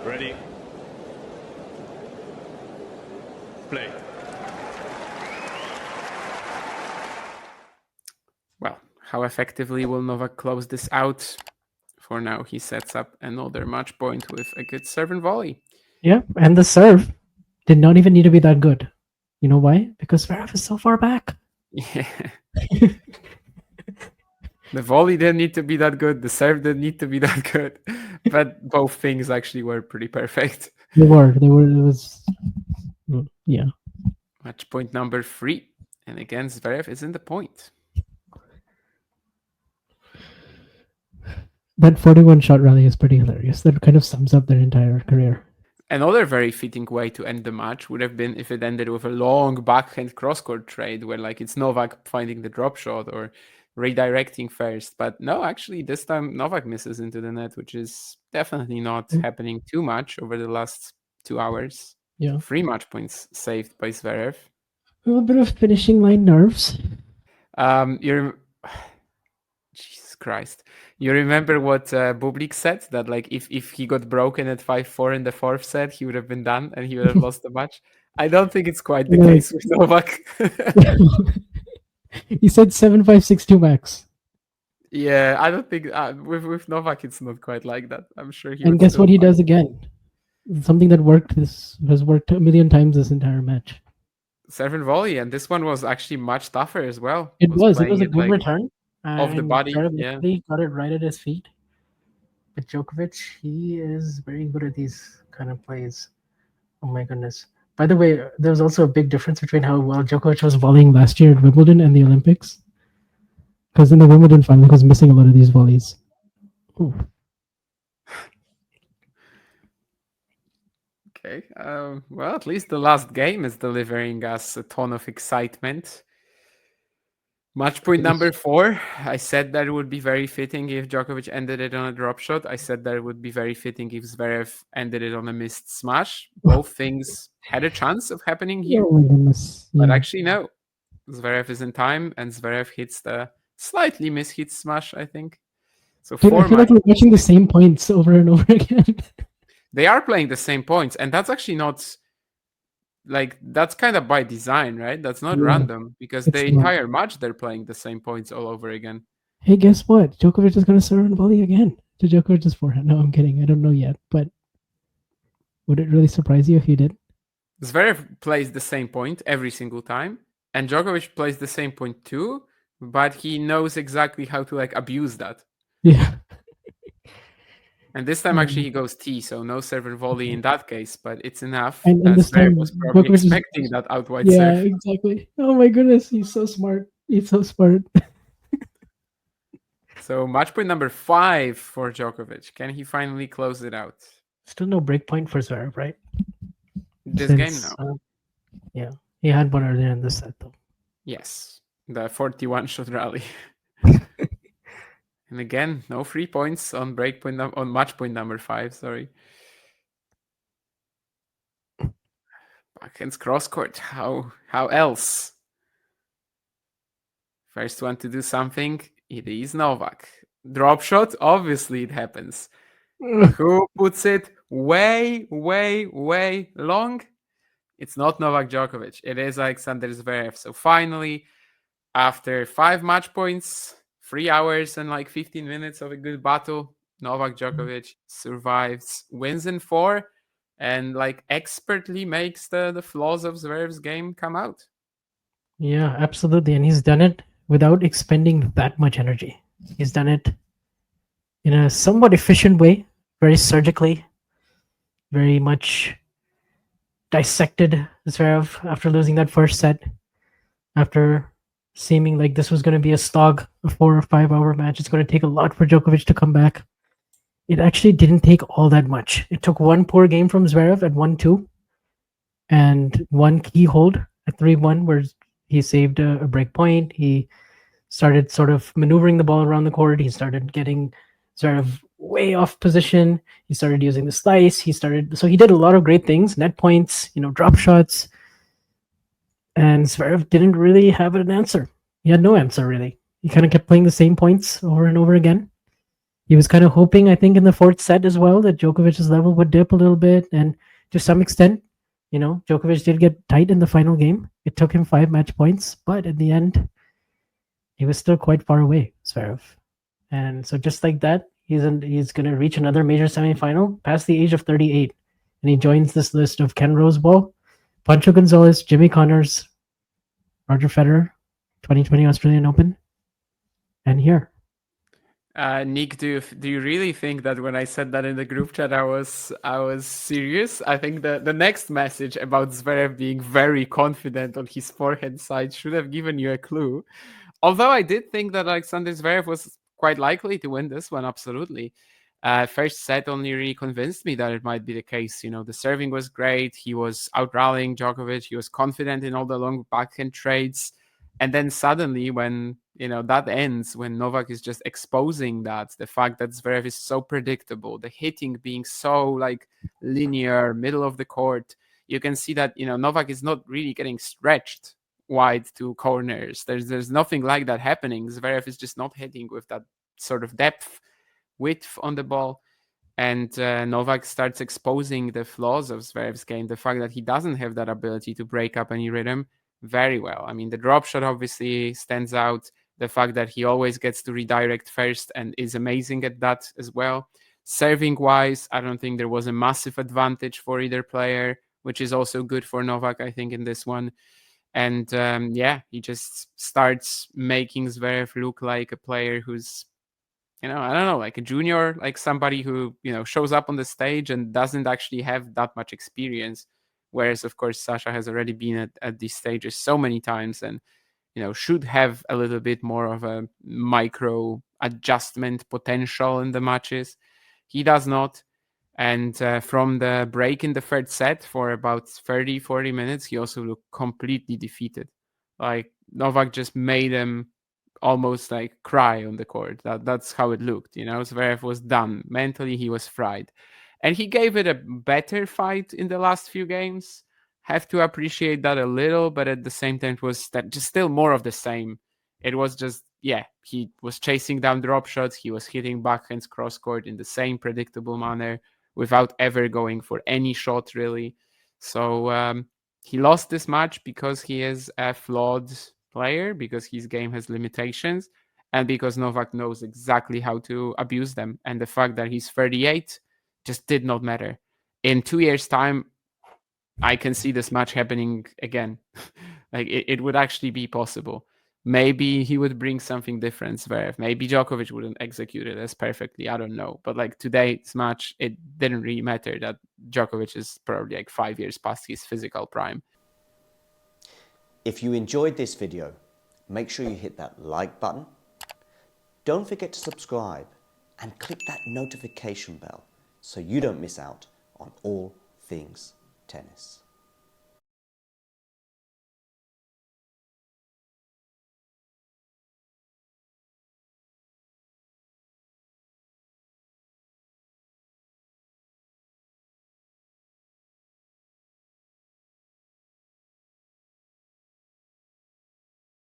Ready. Play. Well, how effectively will Novak close this out? For now, he sets up another match point with a good serve and volley. Yeah, and the serve did not even need to be that good. You know why? Because Zverev is so far back. Yeah. The volley didn't need to be that good. The serve didn't need to be that good. But both things actually were pretty perfect. They were. They were. It was. Yeah. Match point number 3. And again, Zverev is in the point. That 41 shot rally is pretty hilarious. That kind of sums up their entire career. Another very fitting way to end the match would have been if it ended with a long backhand cross-court trade where like it's Novak finding the drop shot or redirecting first. But no, actually this time Novak misses into the net, which is definitely not happening too much over the last 2 hours. Yeah. 3 match points saved by Zverev. A little bit of finishing line nerves. You're Jesus Christ. You remember what Bublik said? That like if he got broken at 5-4 in the 4th set, he would have been done and he would have lost the match. I don't think it's quite the case with Novak. He said 7-5-6-2 max. Yeah, I don't think with Novak it's not quite like that. I'm sure he. And guess what he does again? Something that has worked a million times this entire match. Serve and volley, and this one was actually much tougher as well. It was a good return. Of the body, yeah. Got it right at his feet. But Djokovic, he is very good at these kind of plays. Oh my goodness. By the way, there was also a big difference between how well Djokovic was volleying last year at Wimbledon and the Olympics. Because in the Wimbledon final, he was missing a lot of these volleys. Ooh. Okay. Well, at least the last game is delivering us a ton of excitement. Match point number 4. I said that it would be very fitting if Djokovic ended it on a drop shot. I said that it would be very fitting if Zverev ended it on a missed smash. Both things had a chance of happening here. Oh my goodness. But actually, no. Zverev is in time, and Zverev hits the slightly mishit smash, I think. So Dude, I feel like we're watching the same points over and over again. They are playing the same points, and that's actually not... Like, that's kind of by design, right? That's not random, because the entire match they're playing the same points all over again. Hey, guess what? Djokovic is going to serve and volley again to Djokovic's forehand. No, I'm kidding. I don't know yet, but would it really surprise you if he did? Zverev plays the same point every single time, and Djokovic plays the same point too, but he knows exactly how to like abuse that. Yeah. And this time, actually, he goes T, so no serve and volley in that case, but it's enough. And this time, was probably expecting that out wide serve. Yeah, exactly. Oh my goodness, he's so smart. He's so smart. So match point number 5 for Djokovic. Can he finally close it out? Still no break point for Zverev, right? This game now. Yeah, he had one earlier in the set, though. Yes, the 41 shot rally. And again, no 3 points on on match point number 5. Sorry. Backhands cross court. How else? First one to do something. It is Novak. Drop shot. Obviously, it happens. Who puts it way long? It's not Novak Djokovic. It is Alexander Zverev. So finally, after 5 match points, 3 hours and like 15 minutes of a good battle, Novak Djokovic survives, wins in 4, and like expertly makes the flaws of Zverev's game come out. Yeah, absolutely. And he's done it without expending that much energy. He's done it in a somewhat efficient way, very surgically, very much dissected Zverev after losing that first set, after seeming like this was going to be a slog, a 4 or 5 hour match. It's going to take a lot for Djokovic to come back. It actually didn't take all that much. It took one poor game from Zverev at 1-2 and one key hold at 3-1 where he saved a break point. He started sort of maneuvering the ball around the court. He started getting Zverev way off position. He started using the slice. So he did a lot of great things, net points, drop shots. And Zverev didn't really have an answer. He had no answer, really. He kind of kept playing the same points over and over again. He was kind of hoping, I think, in the fourth set as well, that Djokovic's level would dip a little bit. And to some extent, Djokovic did get tight in the final game. It took him 5 match points, but in the end, he was still quite far away, Zverev. And so just like that, he's going to reach another major semifinal past the age of 38. And he joins this list of Ken Rosewall, Pancho Gonzalez, Jimmy Connors, Roger Federer, 2020 Australian Open, and here. Nick, do you really think that when I said that in the group chat, I was serious? I think the next message about Zverev being very confident on his forehand side should have given you a clue. Although I did think that Alexander Zverev was quite likely to win this one, absolutely. First set only really convinced me that it might be the case. The serving was great. He was out rallying Djokovic. He was confident in all the long backhand trades. And then suddenly, when that ends, when Novak is just exposing the fact that Zverev is so predictable, the hitting being so linear, middle of the court, you can see that Novak is not really getting stretched wide to corners. There's nothing like that happening. Zverev is just not hitting with that sort of width on the ball. And Novak starts exposing the flaws of Zverev's game, the fact that he doesn't have that ability to break up any rhythm very well. I mean, the drop shot obviously stands out. The fact that he always gets to redirect first and is amazing at that as well. Serving wise, I don't think there was a massive advantage for either player, which is also good for Novak, I think, in this one. And he just starts making Zverev look like a player who's, I don't know, like a junior, like somebody who, shows up on the stage and doesn't actually have that much experience. Whereas, of course, Sasha has already been at these stages so many times and, should have a little bit more of a micro adjustment potential in the matches. He does not. And from the break in the third set for about 30, 40 minutes, he also looked completely defeated. Like Novak just made him almost cry on the court. That's how it looked. Zverev was done. Mentally, he was fried. And he gave it a better fight in the last few games. Have to appreciate that a little, but at the same time, it was just still more of the same. It was just, he was chasing down drop shots. He was hitting backhands cross court in the same predictable manner without ever going for any shot, really. So he lost this match because he is a flawed player, because his game has limitations, and because Novak knows exactly how to abuse them. And the fact that he's 38 just did not matter. In 2 years' time, I can see this match happening again. It would actually be possible. Maybe he would bring something different, Zverev. Maybe Djokovic wouldn't execute it as perfectly. I don't know. But today's match, it didn't really matter that Djokovic is probably 5 years past his physical prime. If you enjoyed this video, make sure you hit that like button. Don't forget to subscribe and click that notification bell so you don't miss out on all things tennis.